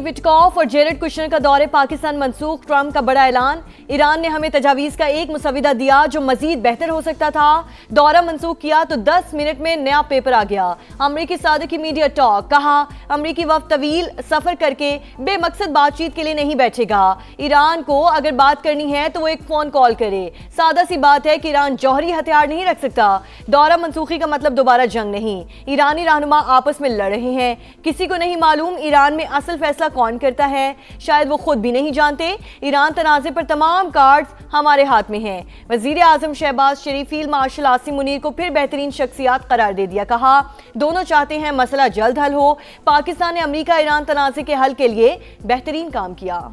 Witkoff और Jared Kushner का दौरे पाकिस्तान मनसूख, ट्रंप का बड़ा ऐलान। ईरान ने हमें तजावीज़ का एक मुसविदा दिया जो मजीद बेहतर हो सकता था। दौरा मनसूख किया तो 10 मिनट में नया पेपर आ गया। अमरीकी सदर की मीडिया टॉक, कहा अमरीकी वफ्द तवील सफर करके बेमकसद बातचीत के लिए नहीं बैठेगा। ईरान को अगर बात करनी है तो वो एक फोन कॉल करे। सादा सी बात है कि ईरान जौहरी हथियार नहीं रख सकता। दौरा मनसूखी का मतलब दोबारा जंग नहीं। ईरानी रहनुमा आपस में लड़ रहे हैं। किसी को नहीं मालूम ईरान में असल फैसला कौन करता है। शायद वो खुद भी नहीं जानते। ईरान तनाज़े पर तमाम कार्ड्स हमारे हाथ में हैं। वजीर आजम शहबाज शरीफ फील्ड मार्शल आसिम मुनीर को फिर बेहतरीन शख्सियत करार दे दिया। कहा दोनों चाहते हैं मसला जल्द हल हो। पाकिस्तान ने अमरीका ईरान तनाज़े के हल के लिए बेहतरीन काम किया।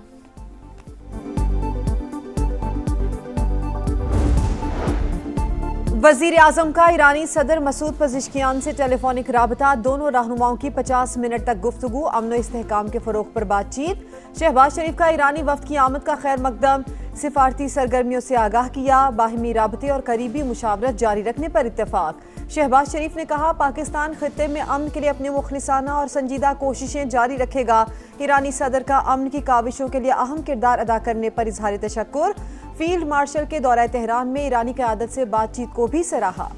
वजीर आजम का ईरानी सदर मसूद पज़ेश्कियान से टेलीफोनिक राबता, दोनों रहनुमाओं की 50 मिनट तक गुफ्तगू, अमन इस्तेहकाम के फरोग पर बातचीत। शहबाज शरीफ का ईरानी वफ्द की आमद का खैर मकदम, सिफारती सरगर्मियों से आगाह किया, बाहिमी राबते और करीबी मुशावरत जारी रखने पर इत्तेफाक। शहबाज शरीफ ने कहा पाकिस्तान खित्ते में अमन के लिए अपने मुखलिसाना और संजीदा कोशिशें जारी रखेगा। ईरानी सदर का अमन की काविशों के लिए अहम किरदार अदा करने पर इजहार तशक्कुर। फील्ड मार्शल के दौरा तेहरान में ईरानी क़यादत से बातचीत को भी सराहा।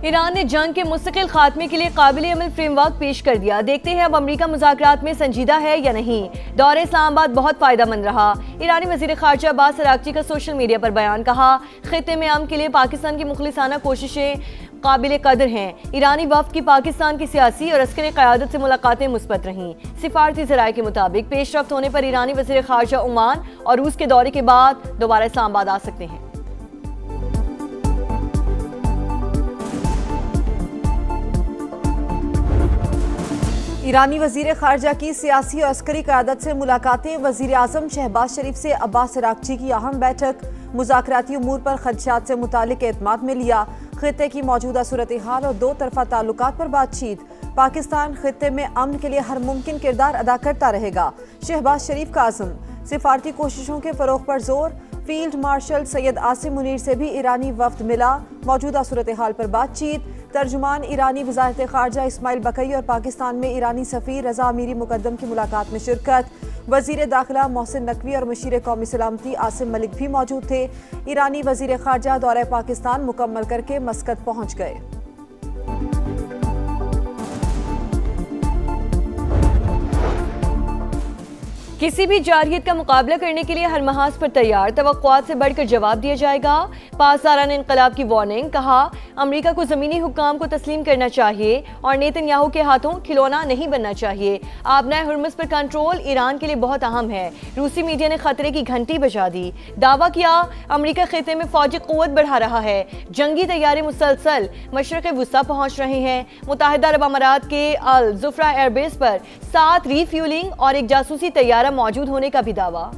ईरान ने जंग के मुस्तकिल खात्मे के लिए काबिल अमल फ्रेमवर्क पेश कर दिया। देखते हैं अब अमरीका मुज़ाकरात में संजीदा है या नहीं। दौरे इस्लामाबाद बहुत फायदेमंद रहा। ईरानी वज़ीर ख़ारजा अब्बास अराग़ची का सोशल मीडिया पर बयान, कहा खित्ते में अमन के लिए पाकिस्तान की मुखलिसाना कोशिशें काबिल कदर हैं। ईरानी वफ्द की पाकिस्तान की सियासी और अस्करी क़यादत से मुलाकातें मुस्बत रहीं। सिफारती ज़राए के मुताबिक पेशरफ्त होने पर ईरानी वज़ीर ख़ारजा ओमान और रूस के दौरे के बाद दोबारा इस्लामाबाद आ सकते हैं। ईरानी वजीर खारजा की सियासी और अस्करी क़यादत से मुलाकातें। वजीर आजम शहबाज शरीफ से अब्बास अराग़ची की अहम बैठक, मुज़ाकराती उमूर पर खदशात से मुतालिक एतमाद में लिया। खित्ते की मौजूदा सूरत हाल और दो तरफा ताल्लुकात पर बातचीत। पाकिस्तान खित्ते में अमन के लिए हर मुमकिन किरदार अदा करता रहेगा। शहबाज शरीफ का आज़म, सिफारती कोशिशों के फ़रोग़ पर जोर। फील्ड मार्शल सैयद आसिम मुनीर से भी ईरानी वफ्द मिला, मौजूदा सूरत हाल पर बातचीत। तर्जुमान ईरानी वज़ारत ख़ारजा इस्माइल बकई और पाकिस्तान में ईरानी सफ़ीर रज़ा अमीरी मुक़द्दम की मुलाकात में शिरकत। वज़ीर दाखिला मोहसिन नकवी और मुशीर कौमी सलामती आसिम मलिक भी मौजूद थे। ईरानी वज़ीर ख़ारजा दौरा पाकिस्तान मुकम्मल करके मस्कत पहुँच गए। किसी भी जारहियत का मुकाबला करने के लिए हर महाज पर तैयार, तवक्कुआत से बढ़कर जवाब दिया जाएगा। पासदारान इनकलाब की वार्निंग, कहा अमरीका को ज़मीनी हुक्काम को तस्लीम करना चाहिए और नेतन्याहू के हाथों खिलौना नहीं बनना चाहिए। आबनाए हुर्मुज़ पर कंट्रोल ईरान के लिए बहुत अहम है। रूसी मीडिया ने खतरे की घंटी बजा दी। दावा किया अमरीका खित्ते में फौजी क़ुव्वत बढ़ा रहा है। जंगी तैयारे मुसलसल मशरक़ वुस्ता पहुँच रहे हैं। मुत्तहिदा अरब अमारात के अल ज़ुफ़रा एयरबेस पर 7 रीफ्यूलिंग और एक जासूसी तैयारा मौजूद होने का भी दावा।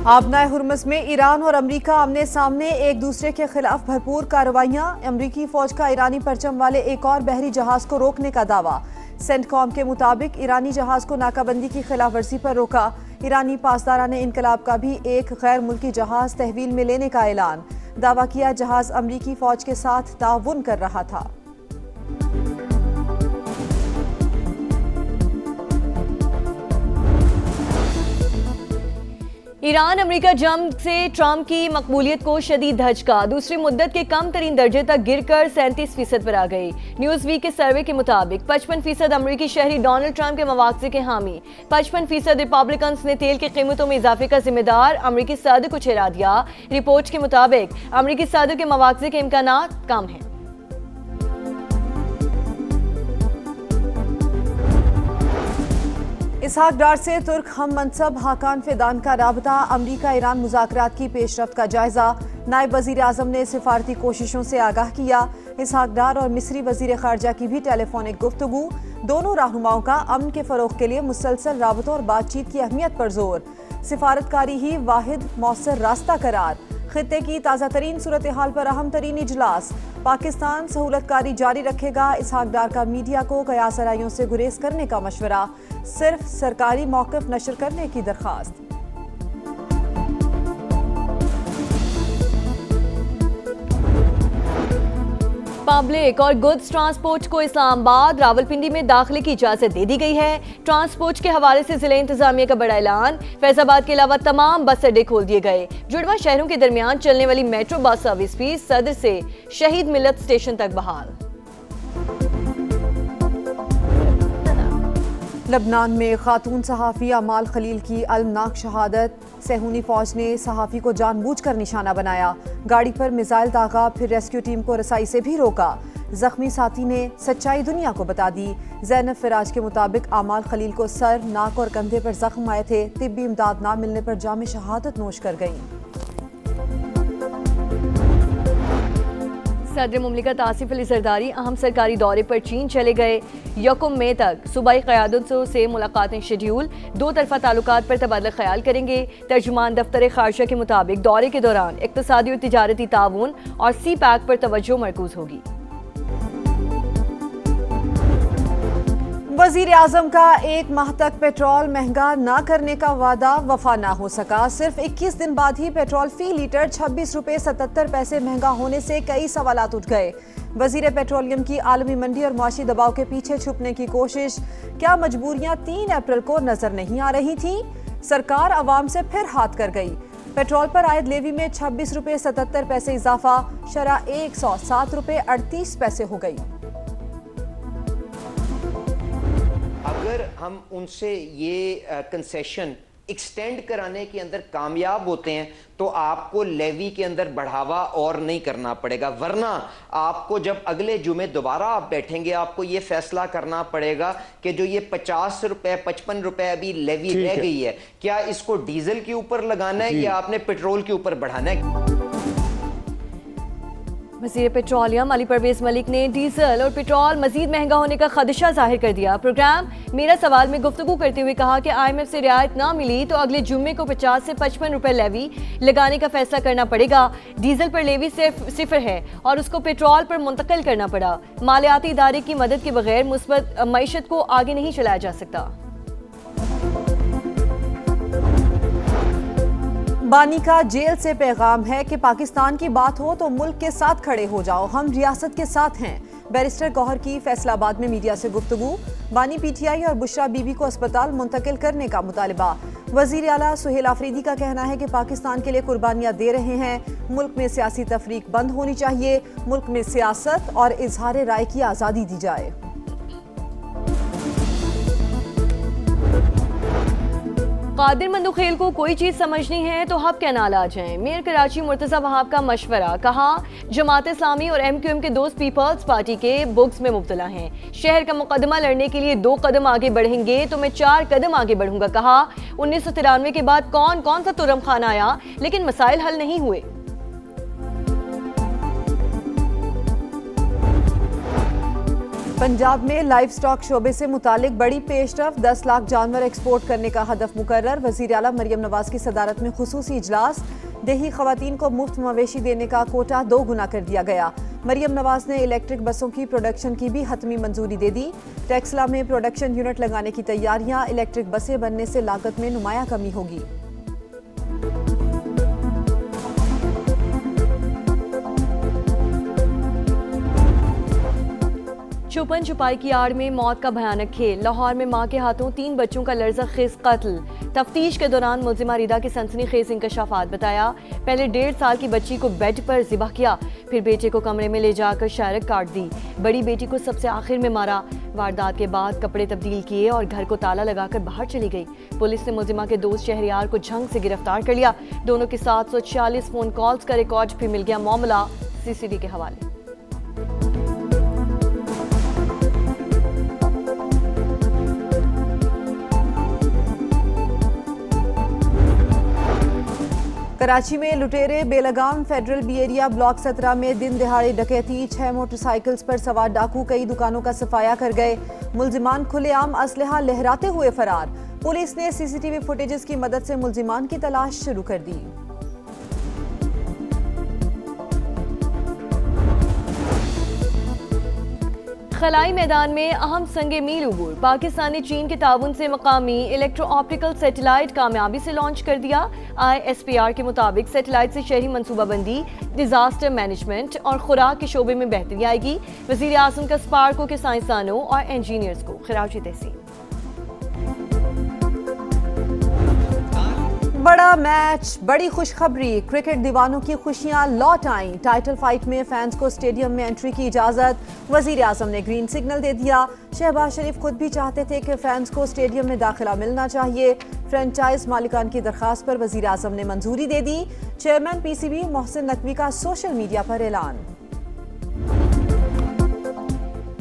आबनाए हुर्मुज़ में ईरान और अमरीका आमने सामने, एक दूसरे के खिलाफ भरपूर कार्रवाइयां। अमरीकी फौज का ईरानी परचम वाले एक और बहरी जहाज को रोकने का दावा। सेंटकॉम के मुताबिक ईरानी जहाज को नाकाबंदी की खिलाफ वर्जी पर रोका। ईरानी पासदारान इनकलाब का भी एक गैर मुल्की जहाज तहवील में लेने का ऐलान। दावा किया जहाज अमरीकी फौज के साथ ताउन कर रहा था। ईरान अमेरिका जंग से ट्रंप की मकबूलियत को शदीद धचका। दूसरी मुद्दत के कम तरीन दर्जे तक गिरकर 37% पर आ गई। न्यूज़ वीक के सर्वे के मुताबिक 55% अमरीकी शहरी डोनाल्ड ट्रंप के मवाक़ज़े के हामी। 55% रिपब्लिकन्स ने तेल की कीमतों में इजाफे का जिम्मेदार अमरीकी सदर को ठहरा दिया। रिपोर्ट के मुताबिक अमरीकी सदर के मवाक़ज़े के इम्कानात कम हैं। इसहाक डार से तुर्क हम मनसब हाकान फिदान का राबता। अमरीका ईरान मुज़ाकरात की पेशरफ्त का जायजा। नायब वज़ीर आज़म ने सिफारती कोशिशों से आगाह किया। इसहाक डार और मिस्री वज़ीर ख़ारजा की भी टेलीफोनिक गुफ्तगू। दोनों रहनुमाओं का अमन के फ़रोग़ के लिए मुसलसल राबतों और बातचीत की अहमियत पर जोर। सिफारतकारी ही वाहिद मौसर रास्ता करार। खित्ते की ताज़ा तरीन सूरत हाल पर अहम तरीन इजलास। पाकिस्तान सहूलतकारी जारी रखेगा। इसहाक डार का मीडिया को कयासराइयों से गुरेज करने का मशवरा। सिर्फ सरकारी मौक़िफ़ नशर करने की दरख्वास्त। पब्लिक और गुड्स ट्रांसपोर्ट को इस्लामाबाद रावलपिंडी में दाखिले की इजाजत दे दी गई है। ट्रांसपोर्ट के हवाले से जिला इंतजामिया का बड़ा ऐलान। फैजाबाद के अलावा तमाम बस अड्डे खोल दिए गए। जुड़वा शहरों के दरमियान चलने वाली मेट्रो बस सर्विस भी सदर से शहीद मिल्लत स्टेशन तक बहाल। लबनान में खातून सहाफ़ी अमाल खलील की अलमनाक शहादत। सहूनी फौज ने सहाफ़ी को जानबूझकर निशाना बनाया। गाड़ी पर मिसाइल दागा, फिर रेस्क्यू टीम को रसाई से भी रोका। जख्मी साथी ने सच्चाई दुनिया को बता दी। ज़ैनब फिराज के मुताबिक अमाल खलील को सर, नाक और कंधे पर जख्म आए थे। तिब्बी इमदाद ना मिलने पर जाम शहादत नोश कर गईं। सदर मुमलिकत आसिफ अली जरदारी अहम सरकारी दौरे पर चीन चले गए। यकम मई तक सूबाई क़यादतों से मुलाकातें शेड्यूल। दो तरफा ताल्लुकात पर तबादला ख्याल करेंगे। तर्जुमान दफ्तर खारजा के मुताबिक दौरे के दौरान इक़्तिसादी और तिजारती ताउन और सी पैक पर तवज्जो मरकूज होगी। वज़ीर आज़म का एक माह तक पेट्रोल महंगा ना करने का वादा वफा ना हो सका। सिर्फ 21 दिन बाद ही पेट्रोल फी लीटर 26 रुपये 77 पैसे महंगा होने से कई सवालात उठ गए। वज़ीर पेट्रोलियम की आलमी मंडी और मुआशी दबाव के पीछे छुपने की कोशिश। क्या मजबूरियां 3 अप्रैल को नजर नहीं आ रही थी? सरकार अवाम से फिर हाथ कर गई। पेट्रोल पर आयद लेवी में 26 रुपये 77 पैसे इजाफा, शरह 107 रुपये 38 पैसे हो गई। अगर हम उनसे ये कंसेशन एक्सटेंड कराने के अंदर कामयाब होते हैं तो आपको लेवी के अंदर बढ़ावा और नहीं करना पड़ेगा, वरना आपको जब अगले जुमे दोबारा आप बैठेंगे आपको ये फैसला करना पड़ेगा कि जो ये 50 रुपए 55 रुपए अभी लेवी रह गई है, क्या इसको डीजल के ऊपर लगाना है या आपने पेट्रोल के ऊपर बढ़ाना है। वज़ीर पेट्रोलियम अली परवेज मलिक ने डीजल और पेट्रोल मजीद महंगा होने का खदशा जाहिर कर दिया। प्रोग्राम मेरा सवाल में गुफ्तगू करते हुए कहा कि IMF से रियायत ना मिली तो अगले जुम्मे को 50 से 55 रुपए लेवी लगाने का फैसला करना पड़ेगा। डीजल पर लेवी सिफर है और उसको पेट्रोल पर मुंतकिल करना पड़ा। मालियाती इदारे की मदद के बगैर मुस्बत मईशत को आगे नहीं चलाया जा सकता। बानी का जेल से पैगाम है कि पाकिस्तान की बात हो तो मुल्क के साथ खड़े हो जाओ, हम रियासत के साथ हैं। बैरिस्टर गौहर की फैसलाबाद में मीडिया से गुफ्तगू। बानी PTI और बुशरा बीबी को अस्पताल मुंतकिल करने का मुतालिबा। वजीर आला सुहेल आफरीदी का कहना है कि पाकिस्तान के लिए कुर्बानियां दे रहे हैं। मुल्क में सियासी तफरीक बंद होनी चाहिए। मुल्क में सियासत और इजहार राय की आज़ादी दी जाए। कादिर मंदुखेल को कोई चीज समझनी है तो हब कैनाल आ जाएं। मेयर कराची मुर्तजा वहाब का मशवरा। कहा जमात इस्लामी और MQM के दोस्त पीपल्स पार्टी के बुग्स में मुब्तला हैं। शहर का मुकदमा लड़ने के लिए 2 कदम आगे बढ़ेंगे तो मैं 4 कदम आगे बढ़ूंगा। कहा 1993 के बाद कौन कौन सा तुरम खान आया लेकिन मसाइल हल नहीं हुए। पंजाब में लाइव स्टॉक शोबे से मुतालिक बड़ी पेशरफ, 10 लाख जानवर एक्सपोर्ट करने का हदफ मुकर्रर। वज़ीर आला मरियम नवाज की सदारत में खुसूसी इजलास। देही खवातीन को मुफ्त मवेशी देने का कोटा 2 गुना कर दिया गया। मरियम नवाज ने इलेक्ट्रिक बसों की प्रोडक्शन की भी हतमी मंजूरी दे दी। टेक्सला में प्रोडक्शन यूनिट लगाने की तैयारियां। इलेक्ट्रिक बसें बनने से लागत में नुमाया कमी होगी। छुपन छुपाई की आड़ में मौत का भयानक खेल। लाहौर में मां के हाथों 3 बच्चों का लर्ज़ा-खेज़ कत्ल। तफ्तीश के दौरान मुल्जिमा रिदा के सनसनीखेज इंकशाफात बताया। पहले 1.5 साल की बच्ची को बेड पर ज़िबह किया, फिर बेटे को कमरे में ले जाकर शायरक काट दी। बड़ी बेटी को सबसे आखिर में मारा। वारदात के बाद कपड़े तब्दील किए और घर को ताला लगाकर बाहर चली गई। पुलिस ने मुल्जिमा के दोस्त शहरियार को झंग से गिरफ्तार कर लिया। दोनों के 740 फोन कॉल्स का रिकॉर्ड भी मिल गया। मामला CCTV के हवाले। कराची में लुटेरे बेलगाम फेडरल बी एरिया ब्लॉक 17 में दिन दिहाड़े डकैती। 6 मोटरसाइकिल्स पर सवार डाकू कई दुकानों का सफाया कर गए। मुल्जिमान खुलेआम असलहा लहराते हुए फरार। पुलिस ने CCTV फुटेजेस की मदद से मुल्जिमान की तलाश शुरू कर दी। खलाई मैदान में अहम संगे मील उबूर। पाकिस्तान ने चीन के ताउन से मकामी इलेक्ट्रो ऑप्टिकल सैटेलाइट कामयाबी से लॉन्च कर दिया। ISPR के मुताबिक सैटेलाइट से शहरी मनसूबाबंदी, डिजास्टर मैनेजमेंट और खुराक के शोबे में बेहतरी आएगी। वजीर आजम का स्पार्को के साइंसदानों और इंजीनियर्स को खिराजी तहसीन। बड़ा मैच, बड़ी खुशखबरी, क्रिकेट दीवानों की खुशियां लौट आईं। टाइटल फाइट में फैंस को स्टेडियम में एंट्री की इजाजत, वजीर आजम ने ग्रीन सिग्नल दे दिया। शहबाज शरीफ खुद भी चाहते थे कि फैंस को स्टेडियम में दाखिला मिलना चाहिए। फ्रेंचाइज मालिकान की दरखास्त पर वजीर आजम ने मंजूरी दे दी। चेयरमैन PCB मोहसिन नकवी का सोशल मीडिया पर ऐलान।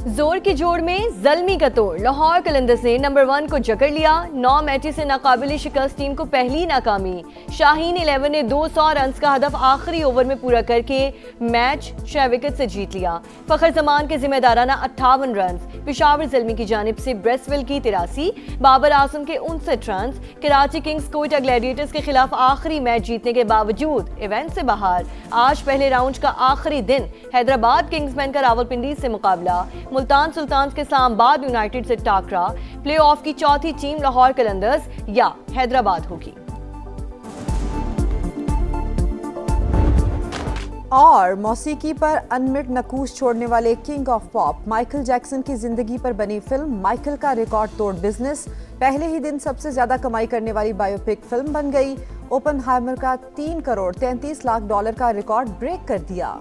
जोर की जोड़ में जल्मी का तोड़, लाहौर कलंदर्स ने नंबर 1 को जकड़ लिया। 9 मैचेस से नाकाबिल शिकस्त टीम को पहली नाकामी। शाहीन 11 ने 200 रन का हदफ आखिरी ओवर में पूरा करके मैच 6 विकेट से जीत लिया। फखर जमान के जिम्मेदाराना 58 रन, पेशावर जल्मी की जानिब से ब्रेसवेल की 83, बाबर आजम के 59 run. Karachi Kings Quetta Gladiators के खिलाफ आखिरी मैच जीतने के बावजूद इवेंट से बाहर। आज पहले राउंड का आखिरी दिन, हैदराबाद किंग्समैन का रावलपिंडी से मुकाबला। मुल्तान सुल्तान के इस्लामाबाद यूनाइटेड से टाकरा। प्लेऑफ की चौथी टीम लाहौर कलंदर्स या हैदराबाद होगी। और मौसीकी पर अनमिट नकूश छोड़ने वाले king of pop Michael Jackson की जिंदगी पर बनी फिल्म माइकल का रिकॉर्ड तोड़ बिजनेस। पहले ही दिन सबसे ज्यादा कमाई करने वाली बायोपिक फिल्म बन गई। ओपनहाइमर का $3 करोड़ 33 लाख का रिकॉर्ड ब्रेक कर दिया।